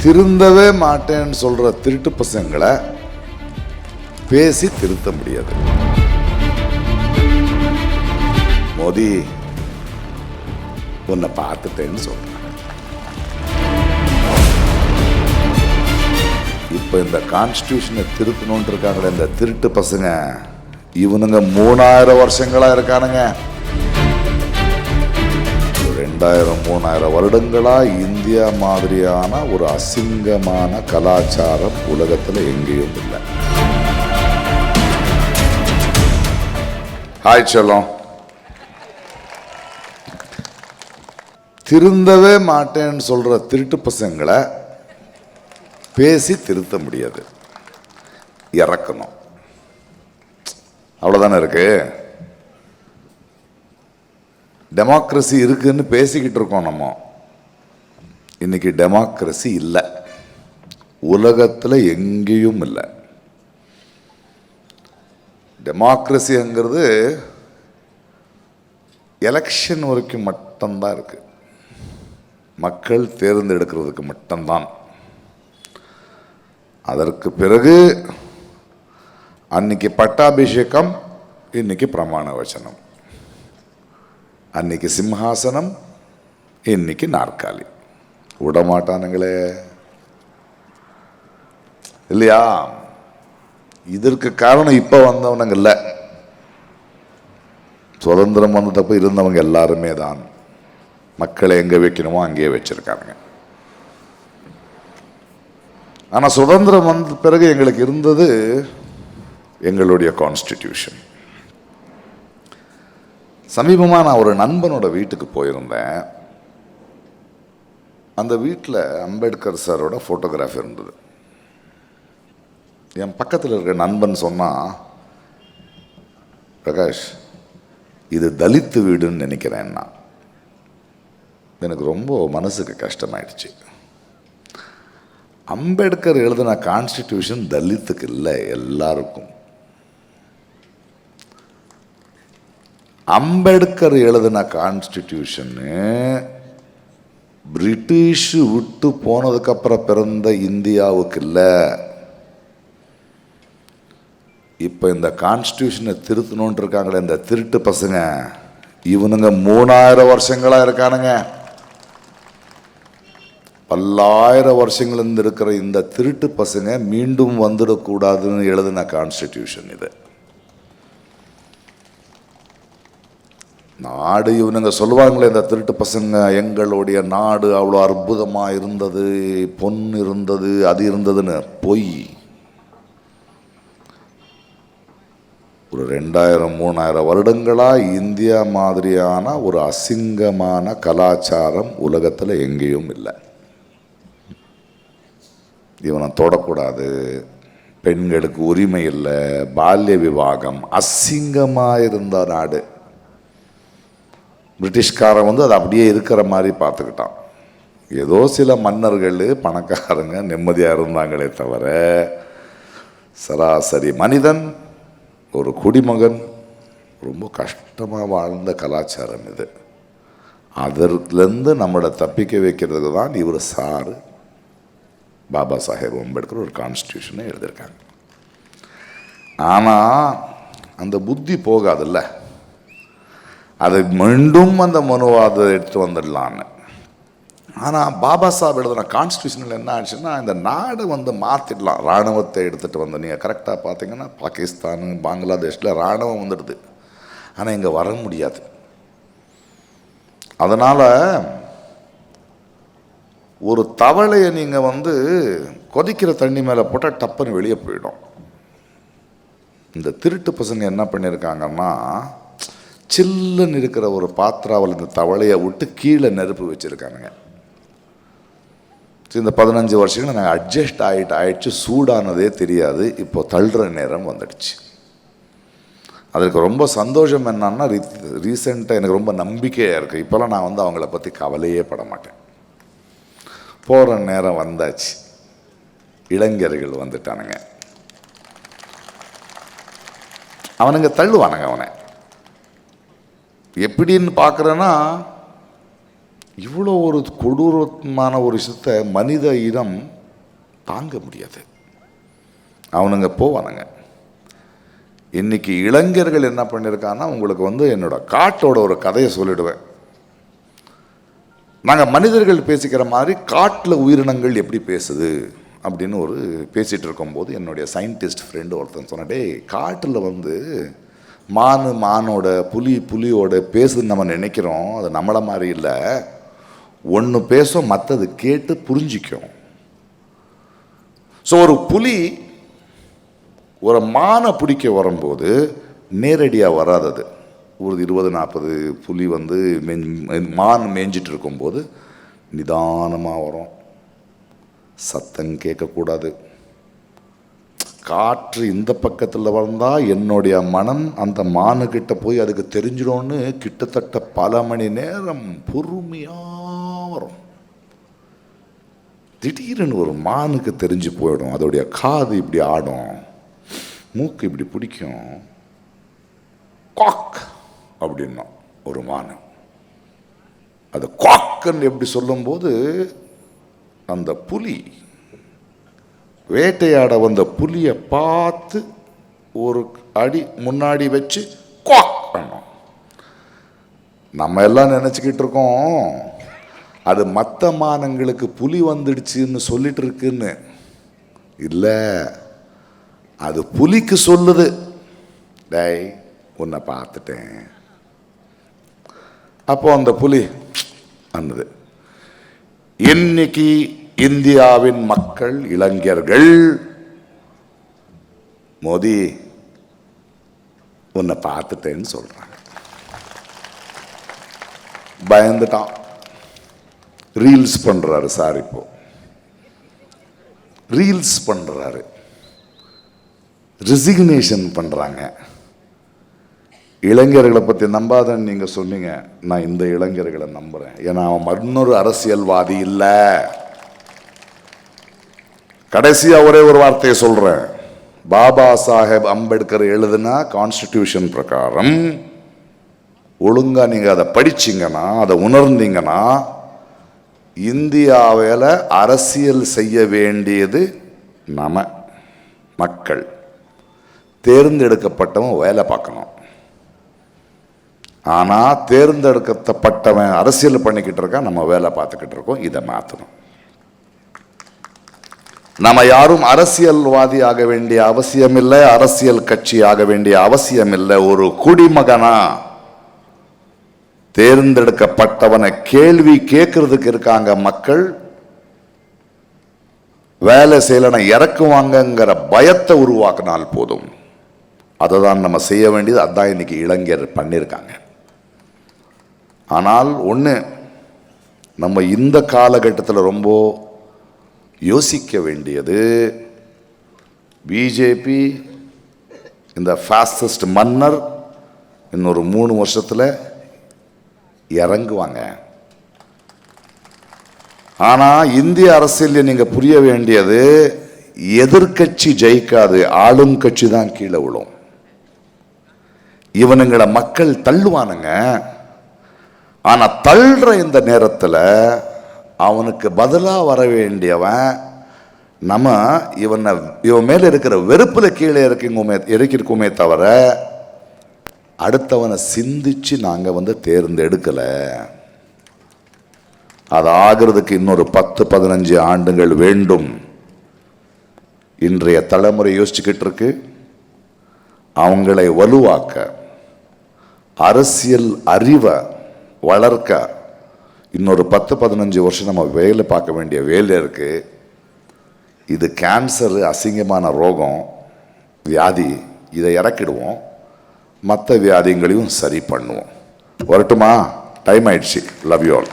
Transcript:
திருந்தவே மாட்டேன்னு சொல்ற திருட்டு பசங்களை பேசி திருத்த முடியாது. மோடி உன்னை பார்த்துட்டேன்னு சொல்றேன். இப்ப இந்த கான்ஸ்டிடியூஷனை திருத்தணும்னு இருக்காங்களே இந்த திருட்டு பசங்க, இவனுங்க 3000 வருஷங்களா இருக்கானுங்க. 2000-3000 வருடங்களா இந்தியா மாதிரியான ஒரு அசிங்கமான கலாச்சாரம் உலகத்துல எங்கேயும் இல்லை. ஹாய் செல்லம். திருந்தவே மாட்டேன்னு சொல்ற திருட்டு பசங்களை பேசி திருத்த முடியாது, இறக்கணும். அவ்வளவுதானே இருக்கு. டெமோக்ரஸி இருக்குன்னு பேசிக்கிட்டு இருக்கோம் நம்ம. இன்னைக்கு டெமோக்ரஸி இல்லை, உலகத்தில் எங்கேயும் இல்லை. டெமோக்ரஸிங்கிறது எலெக்ஷன் வரைக்கும் மட்டும்தான் இருக்கு, மக்கள் தேர்ந்தெடுக்கிறதுக்கு மட்டும்தான். அதற்கு பிறகு அன்னைக்கு பட்டாபிஷேகம், இன்னைக்கு பிரமாண வச்சனம், அன்னைக்கு சிம்ஹாசனம், இன்னைக்கு நாற்காலி. விடமாட்டானுங்களே இல்லையா? இதற்கு காரணம் இப்ப வந்தவனுங்க இல்ல, சுதந்திரம் வந்தப்ப இருந்தவங்க எல்லாருமே தான். மக்களை எங்க வைக்கணுமோ அங்கேயே வச்சிருக்காங்க. ஆனா சுதந்திரம் வந்த பிறகு எங்களுக்கு இருந்தது எங்களுடைய கான்ஸ்டிடியூஷன். சமீபமாக நான் ஒரு நண்பனோட வீட்டுக்கு போயிருந்தேன். அந்த வீட்டில் அம்பேத்கர் சாரோட ஃபோட்டோகிராஃபி இருந்தது. என் பக்கத்தில் இருக்கிற நண்பன் சொன்னான், பிரகாஷ் இது தலித்து வீடுன்னு நினைக்கிறேன்னா. எனக்கு ரொம்ப மனசுக்கு கஷ்டமாயிடுச்சு. அம்பேத்கர் எழுதின கான்ஸ்டிடியூஷன் தலித்துக்கு இல்லை, எல்லாருக்கும். அம்பேத்கர் எழுதின கான்ஸ்டிடியூஷனு பிரிட்டிஷ் விட்டு போனதுக்கு அப்புறம் பிறந்த இந்தியாவுக்கு இல்லை. இப்ப இந்த கான்ஸ்டிடியூஷனை திருத்தணும்னு இருக்காங்களே இந்த திருட்டு பசங்க, இவனுங்க 3000 வருஷங்களா இருக்கானுங்க. பல்லாயிரம் வருஷங்கள் இருந்து இருக்கிற இந்த திருட்டு பசங்க மீண்டும் வந்துடக்கூடாதுன்னு எழுதின கான்ஸ்டிடியூஷன் இது. நாடு இவனுங்க சொல்லுவாங்களே இந்த திருட்டு பசங்க, எங்களுடைய நாடு அவ்வளோ அற்புதமா இருந்தது, பொன் இருந்தது, அது இருந்ததுன்னு. பொய். ஒரு 2000-3000 வருடங்களா இந்தியா மாதிரியான ஒரு அசிங்கமான கலாச்சாரம் உலகத்தில் எங்கேயும் இல்லை. இவனை தொடக்கூடாது, பெண்களுக்கு உரிமை இல்லை, பால்ய விவாகம், அசிங்கமாக இருந்த நாடு. பிரிட்டிஷ்காரன் வந்து அது அப்படியே இருக்கிற மாதிரி பார்த்துக்கிட்டான். ஏதோ சில மன்னர்கள் பணக்காரங்க நிம்மதியாக இருந்தாங்களே தவிர சராசரி மனிதன், ஒரு குடிமகன் ரொம்ப கஷ்டமாக வாழ்ந்த கலாச்சாரம் இது. அதற்லேருந்து நம்மளை தப்பிக்க வைக்கிறதுக்கு தான் இவர் சார் பாபா சாஹேப் அம்பேத்கர் ஒரு கான்ஸ்டிடியூஷனை எழுதியிருக்காங்க. ஆனால் அந்த புத்தி போகாதுல்ல, அதை மீண்டும் அந்த மனுவாதை எடுத்து வந்துடலான்னு. ஆனால் பாபா சாஹேப் எழுதின கான்ஸ்டிடியூஷனில் என்ன ஆச்சுன்னா, இந்த நாடை வந்து மாற்றிடலாம். இராணுவத்தை எடுத்துகிட்டு வந்து, நீங்கள் கரெக்டாக பார்த்தீங்கன்னா பாகிஸ்தான், பங்களாதேஷில் இராணுவம் வந்துடுது, ஆனால் இங்கே வர முடியாது. அதனால் ஒரு தவளையை நீங்கள் வந்து கொதிக்கிற தண்ணி மேலே போட்டால் டப்புன்னு வெளியே போயிடும். இந்த திருட்டு பசங்க என்ன பண்ணியிருக்காங்கன்னா, சில்லுன்னு இருக்கிற ஒரு பாத்திராவில் இந்த தவளையை விட்டு கீழே நெருப்பு வச்சுருக்கானுங்க. இந்த 15 வருஷங்கள் நாங்கள் அட்ஜஸ்ட் ஆயிடுச்சு, சூடானதே தெரியாது. இப்போ தள்ளுற நேரம் வந்துடுச்சு. அதுக்கு ரொம்ப சந்தோஷம் என்னன்னா, ரீசெண்டாக எனக்கு ரொம்ப நம்பிக்கையாக இருக்குது. இப்போல்லாம் நான் வந்து அவங்கள பற்றி கவலையே பட மாட்டேன். போகிற நேரம் வந்தாச்சு, இளைஞர்கள் வந்துட்டானுங்க. அவனுங்க தள்ளுவானுங்க. அவனை எப்படின்னு பார்க்குறேன்னா, இவ்வளோ ஒரு கொடூரமான ஒரு விஷயத்தை மனித இனம் தாங்க முடியாது. அவனுங்க போவானுங்க. இன்னைக்கு இளைஞர்கள் என்ன பண்ணியிருக்காங்கன்னா, உங்களுக்கு என்னோட காட்டோட ஒரு கதையை சொல்லிடுவேன். நாங்கள் மனிதர்கள் பேசிக்கிற மாதிரி காட்டில் உயிரினங்கள் எப்படி பேசுது அப்படின்னு பேசிகிட்டு இருக்கும்போது என்னுடைய சயின்டிஸ்ட் ஃப்ரெண்டு ஒருத்தன் சொன்னடே, காட்டில் மானோட புலியோட பேசுதுன்னு நம்ம நினைக்கிறோம். அது நம்மளை மாதிரி இல்லை. ஒன்று பேசும், மற்றது கேட்டு புரிஞ்சிக்கும். ஸோ ஒரு புலி ஒரு மானை பிடிக்க வரும்போது நேரடியாக வராதது. ஒரு 20-40 புலி மான் மேய்ஞ்சிட்டு இருக்கும்போது நிதானமாக வரும். சத்தம் கேட்கக்கூடாது. காற்று இந்த பக்கத்தில் வந்தால் என்னுடைய மனம் அந்த மானுக்கிட்ட போய் அதுக்கு தெரிஞ்சிடும்னு கிட்டத்தட்ட பல மணி நேரம் பொறுமையாக வரும். திடீர்னு ஒரு மானுக்கு தெரிஞ்சு போயிடும். அதோடைய காது இப்படி ஆடும், மூக்கு இப்படி பிடிக்கும். காக் அப்படின்னா ஒரு மான் அது காக்குன்னு எப்படி சொல்லும்போது, அந்த புலி வேட்டையாட வந்த புலியை பார்த்து ஒரு அடி முன்னாடி வச்சு காக் பண்ணோம். நம்ம எல்லாம் நினச்சிக்கிட்டு இருக்கோம் அது மற்ற மானங்களுக்கு புலி வந்துடுச்சுன்னு சொல்லிட்டு இருக்குன்னு. இல்லை, அது புலிக்கு சொல்லுது, டேய் உன்னை பார்த்துட்டேன். அப்போ அந்த புலி அன்னது. இன்னைக்கு இந்தியாவின் மக்கள், இளைஞர்கள், மோடி உன்னை பார்த்துட்டேன்னு சொல்றாங்க. பயந்துட்டான். ரீல்ஸ் பண்றாரு சார். இப்போ ரீல்ஸ் பண்றாரு, ரெசிக்னேஷன் பண்றாங்க. இளைஞர்களை பற்றி நம்பாதன்னு நீங்க சொன்னீங்க. நான் இந்த இளைஞர்களை நம்புறேன். ஏன்னா அவன் இன்னொரு அரசியல்வாதி இல்லை. கடைசியா ஒரே ஒரு வார்த்தையை சொல்றேன். பாபா சாஹேப் அம்பேத்கர் எழுதின கான்ஸ்டிடியூஷன் பிரகாரம் ஒழுங்கா நீங்க அதை படிச்சீங்கன்னா, அதை உணர்ந்தீங்கன்னா, இந்தியாவில் அரசியல் செய்ய வேண்டியது நம்ம மக்கள். தேர்ந்தெடுக்கப்பட்டவன் வேலை பார்க்கணும். ஆனா தேர்ந்தெடுக்கப்பட்டவன் அரசியல் பண்ணிக்கிட்டு இருக்கான், நம்ம வேலை பார்த்துக்கிட்டு இருக்கோம். இதை மாற்றணும். நம்ம யாரும் அரசியல்வாதி ஆக வேண்டிய அவசியம் இல்லை, அரசியல் கட்சி ஆக வேண்டிய அவசியம் இல்லை. ஒரு குடிமகனா தேர்ந்தெடுக்கப்பட்டவனை கேள்வி கேட்கறதுக்கு இருக்காங்க மக்கள். வேலை செய்யலனா இறக்குவாங்கங்கிற பயத்தை உருவாக்கினால் போதும். அதை தான் நம்ம செய்ய வேண்டியது. அதான் இன்னைக்கு இளைஞர் பண்ணியிருக்காங்க. ஆனால் ஒன்று, நம்ம இந்த காலகட்டத்தில் ரொம்ப யோசிக்க வேண்டியது, பிஜேபி இந்த ஃபாசிஸ்ட் மன்னர் இன்னொரு 3 வருஷத்தில் இறங்குவாங்க. ஆனா இந்திய அரசியல் நீங்க புரிய வேண்டியது, எதிர்கட்சி ஜெயிக்காது, ஆளும் கட்சி தான் கீழே விழும். இவனுங்களை மக்கள் தள்ளுவானுங்க. ஆனா தள்ளுற இந்த நேரத்தில் அவனுக்கு பதிலாக வர வேண்டியவன் நம்ம இவன் மேல இருக்கிற வெறுப்புல கீழே இறக்கிருக்குமே தவிர அடுத்தவனை சிந்திச்சு நாங்க தேர்ந்தெடுக்கல. அது ஆகிறதுக்கு இன்னொரு 10-15 ஆண்டுகள் வேண்டும். இன்றைய தலைமுறை யோசிச்சுக்கிட்டு இருக்கு. அவங்களை வலுவாக்க, அரசியல் அறிவை வளர்க்க இன்னொரு 10-15 வருஷம் நம்ம வேலை பார்க்க வேண்டிய வேலை இருக்கு. இது கேன்சர், அசிங்கமான ரோகம், வியாதி. இதை இறக்கிடுவோம், மற்ற வியாதிகளையும் சரி பண்ணுவோம். வரட்டுமா? டைம் ஆயிடுச்சு. Love you all.